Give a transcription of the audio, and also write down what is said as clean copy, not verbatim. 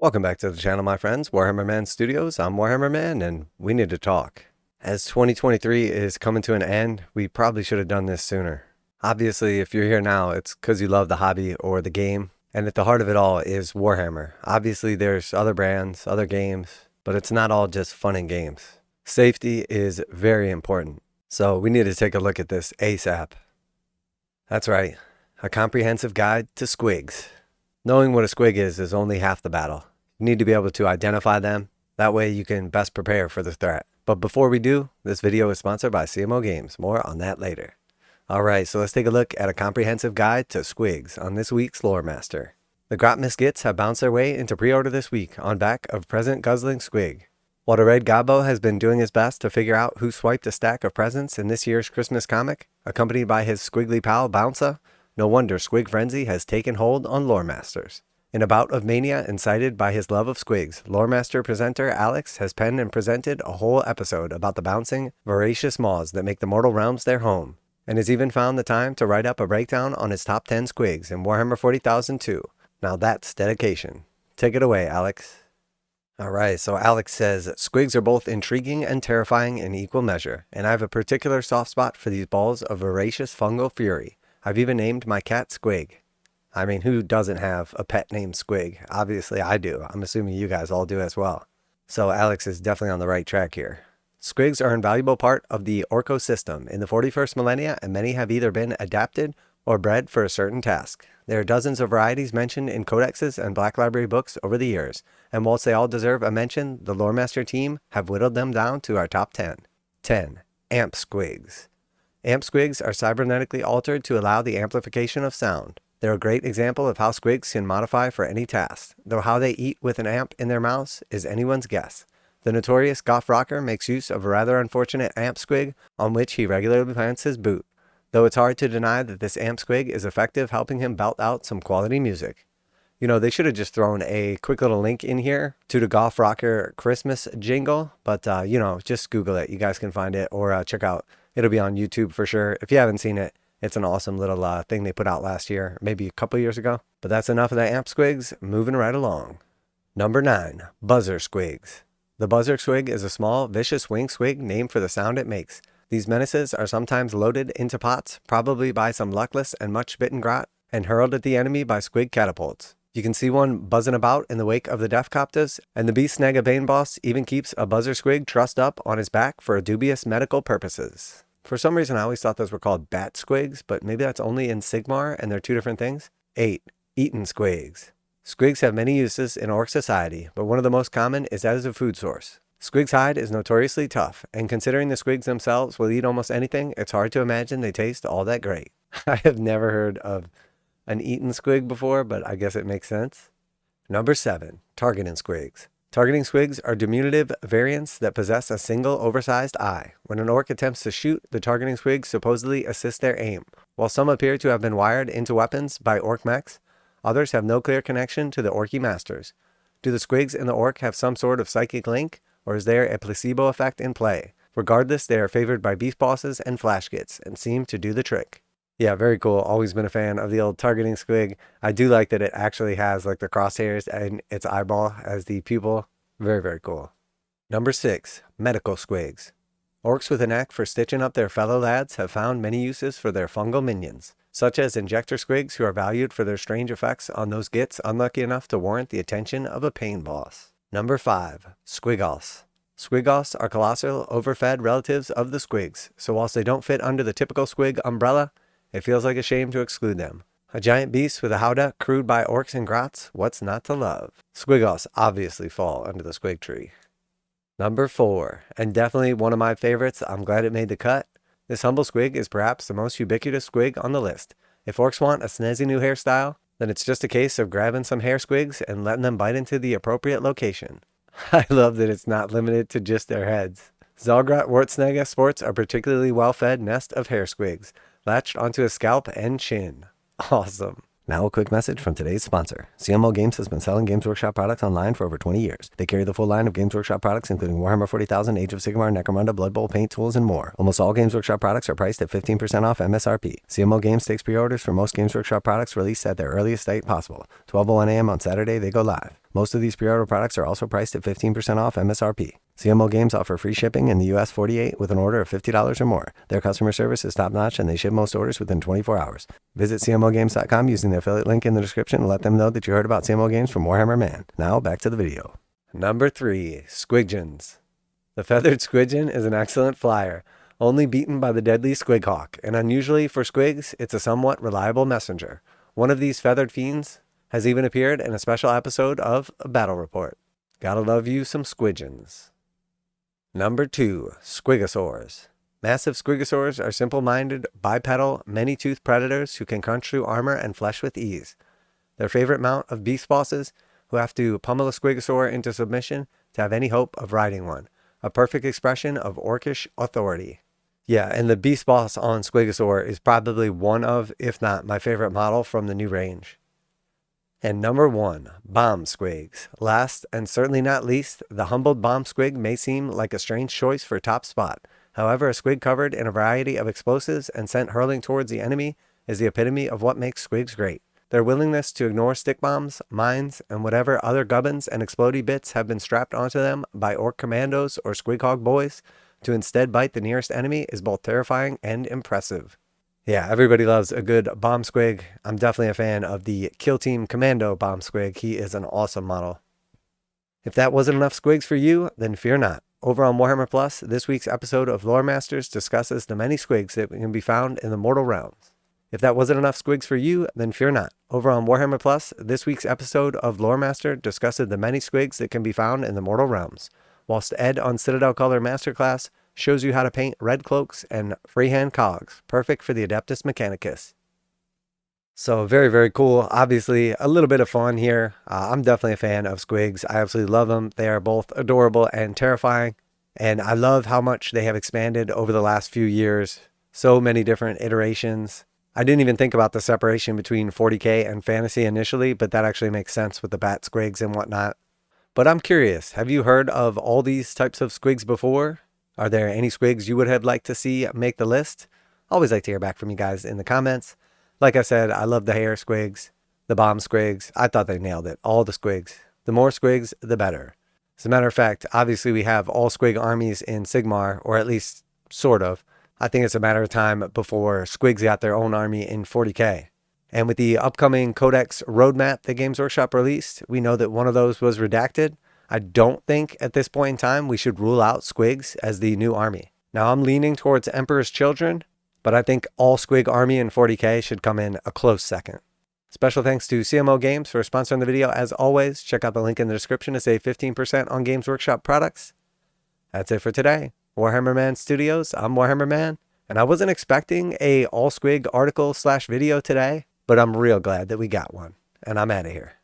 Welcome back to the channel, my friends. Warhammer Man Studios. I'm Warhammer Man, and we need to talk. As 2023 is coming to an end, we probably should have done this sooner. Obviously, if you're here now, it's because you love the hobby or the game, and at the heart of it all is Warhammer. Obviously, there's other brands, other games, but it's not all just fun and games. Safety is very important, so we need to take a look at this ASAP. That's right, a comprehensive guide to squigs. Knowing what a squig is only half the battle. You need to be able to identify them. That way you can best prepare for the threat. But before we do, this video is sponsored by CMO Games. More on that later. Alright, so let's take a look at a comprehensive guide to squigs on this week's Lore Master. The grot misgits have bounced their way into pre-order this week on back of Present Guzzling Squig. While the Red Gobbo has been doing his best to figure out who swiped a stack of presents in this year's Christmas comic, accompanied by his squiggly pal Bouncer, no wonder Squig Frenzy has taken hold on Lore Masters. In a bout of mania incited by his love of squigs, Lore Master presenter Alex has penned and presented a whole episode about the bouncing, voracious maws that make the mortal realms their home, and has even found the time to write up a breakdown on his top 10 squigs in Warhammer 40,000 too. Now that's dedication. Take it away, Alex. Alright, so Alex says, squigs are both intriguing and terrifying in equal measure, and I have a particular soft spot for these balls of voracious fungal fury. I've even named my cat Squig. I mean, who doesn't have a pet named Squig? Obviously I do. I'm assuming you guys all do as well. So Alex is definitely on the right track here. Squigs are an invaluable part of the orco system in the 41st millennia, and many have either been adapted or bred for a certain task. There are dozens of varieties mentioned in codexes and Black Library books over the years, and whilst they all deserve a mention, the Lore Master team have whittled them down to our top 10. 10. Amp Squigs. Amp squigs are cybernetically altered to allow the amplification of sound. They're a great example of how squigs can modify for any task, though how they eat with an amp in their mouths is anyone's guess. The notorious Goff rocker makes use of a rather unfortunate amp squig on which he regularly plants his boot, though it's hard to deny that this amp squig is effective helping him belt out some quality music. You know, they should have just thrown a quick little link in here to the Goff rocker Christmas jingle, but you know, just Google it. You guys can find it, or check out. It'll be on YouTube for sure. If you haven't seen it, it's an awesome little thing they put out last year, maybe a couple years ago. But that's enough of the amp squigs, moving right along. Number 9, buzzer squigs. The buzzer squig is a small, vicious wing squig named for the sound it makes. These menaces are sometimes loaded into pots, probably by some luckless and much bitten grot, and hurled at the enemy by squig catapults. You can see one buzzing about in the wake of the Death Copters, and the Beast Snega Bane boss even keeps a buzzer squig trussed up on his back for dubious medical purposes. For some reason, I always thought those were called bat squigs, but maybe that's only in Sigmar, and they're two different things. 8. Eaten squigs. Squigs have many uses in orc society, but one of the most common is as a food source. Squig's hide is notoriously tough, and considering the squigs themselves will eat almost anything, it's hard to imagine they taste all that great. I have never heard of an eaten squig before, but I guess it makes sense. Number 7. Targeting squigs. Targeting squigs are diminutive variants that possess a single oversized eye. When an orc attempts to shoot, the targeting squigs supposedly assist their aim. While some appear to have been wired into weapons by orc mechs, others have no clear connection to the orky masters. Do the squigs and the orc have some sort of psychic link, or is there a placebo effect in play? Regardless, they are favored by beast bosses and flash gits, and seem to do the trick. Yeah, very cool. Always been a fan of the old targeting squig. I do like that it actually has like the crosshairs and its eyeball as the pupil. Very, very cool. Number 6. Medical squigs. Orcs with a knack for stitching up their fellow lads have found many uses for their fungal minions, such as injector squigs who are valued for their strange effects on those gits unlucky enough to warrant the attention of a pain boss. Number 5. Squigos. Squigos are colossal, overfed relatives of the squigs, so whilst they don't fit under the typical squig umbrella, it feels like a shame to exclude them. A giant beast with a howdah crewed by orcs and grots, what's not to love? Squigos obviously fall under the squig tree. Number 4, and definitely one of my favorites, I'm glad it made the cut. This humble squig is perhaps the most ubiquitous squig on the list. If orcs want a snazzy new hairstyle, then it's just a case of grabbing some hair squigs and letting them bite into the appropriate location. I love that it's not limited to just their heads. Zalgrot Wartsnega sports a particularly well-fed nest of hair squigs, latched onto his scalp and chin. Awesome. Now a quick message from today's sponsor. CMO Games has been selling Games Workshop products online for over 20 years. They carry the full line of Games Workshop products, including Warhammer 40,000, Age of Sigmar, Necromunda, Blood Bowl, paint tools, and more. Almost all Games Workshop products are priced at 15% off MSRP. CMO Games takes pre-orders for most Games Workshop products released at their earliest date possible. 12:01 a.m. on Saturday, they go live. Most of these pre-order products are also priced at 15% off MSRP. CMO Games offer free shipping in the US 48 with an order of $50 or more. Their customer service is top-notch and they ship most orders within 24 hours. Visit CMOGames.com using the affiliate link in the description and let them know that you heard about CMO Games from Warhammer Man. Now, back to the video. Number 3. Squidgens. The feathered squidgen is an excellent flyer, only beaten by the deadly squighawk, and unusually for squigs, it's a somewhat reliable messenger. One of these feathered fiends has even appeared in a special episode of a Battle Report. Gotta love you some squidgens. Number 2. Squigosaurs. Massive squigosaurs are simple-minded, bipedal, many-toothed predators who can crunch through armor and flesh with ease. Their favorite mount of beast bosses who have to pummel a squigosaur into submission to have any hope of riding one. A perfect expression of orcish authority. Yeah, and the beast boss on Squigosaur is probably one of, if not my favorite model from the new range. And number 1, bomb squigs. Last and certainly not least, the humbled bomb squig may seem like a strange choice for top spot. However, a squig covered in a variety of explosives and sent hurling towards the enemy is the epitome of what makes squigs great. Their willingness to ignore stick bombs, mines, and whatever other gubbins and explodey bits have been strapped onto them by orc commandos or squighog boys to instead bite the nearest enemy is both terrifying and impressive. Yeah, everybody loves a good bomb squig. I'm definitely a fan of the Kill Team Commando bomb squig. He is an awesome model. If that wasn't enough squigs for you, then fear not. Over on Warhammer Plus, this week's episode of Lore Masters discusses the many squigs that can be found in the mortal realms. If that wasn't enough squigs for you, then fear not. Over on Warhammer Plus, this week's episode of Lore Master discusses the many squigs that can be found in the mortal realms, whilst Ed on Citadel Color Masterclass shows you how to paint red cloaks and freehand cogs, perfect for the Adeptus Mechanicus. So very, very cool. Obviously, a little bit of fun here. I'm definitely a fan of squigs. I absolutely love them. They are both adorable and terrifying, and I love how much they have expanded over the last few years. So many different iterations. I didn't even think about the separation between 40k and fantasy initially, but that actually makes sense with the bat squigs and whatnot. But I'm curious, have you heard of all these types of squigs before? Are there any squigs you would have liked to see make the list? Always like to hear back from you guys in the comments. Like I said, I love the hair squigs, the bomb squigs. I thought they nailed it. All the squigs. The more squigs, the better. As a matter of fact, obviously we have all squig armies in Sigmar, or at least sort of. I think it's a matter of time before squigs got their own army in 40k. And with the upcoming codex roadmap that Games Workshop released, we know that one of those was redacted. I don't think at this point in time we should rule out squigs as the new army. Now I'm leaning towards Emperor's Children, but I think all squig army in 40k should come in a close second. Special thanks to CMO Games for sponsoring the video. As always, check out the link in the description to save 15% on Games Workshop products. That's it for today. Warhammer Man Studios, I'm Warhammer Man, and I wasn't expecting a all squig article / video today, but I'm real glad that we got one, and I'm out of here.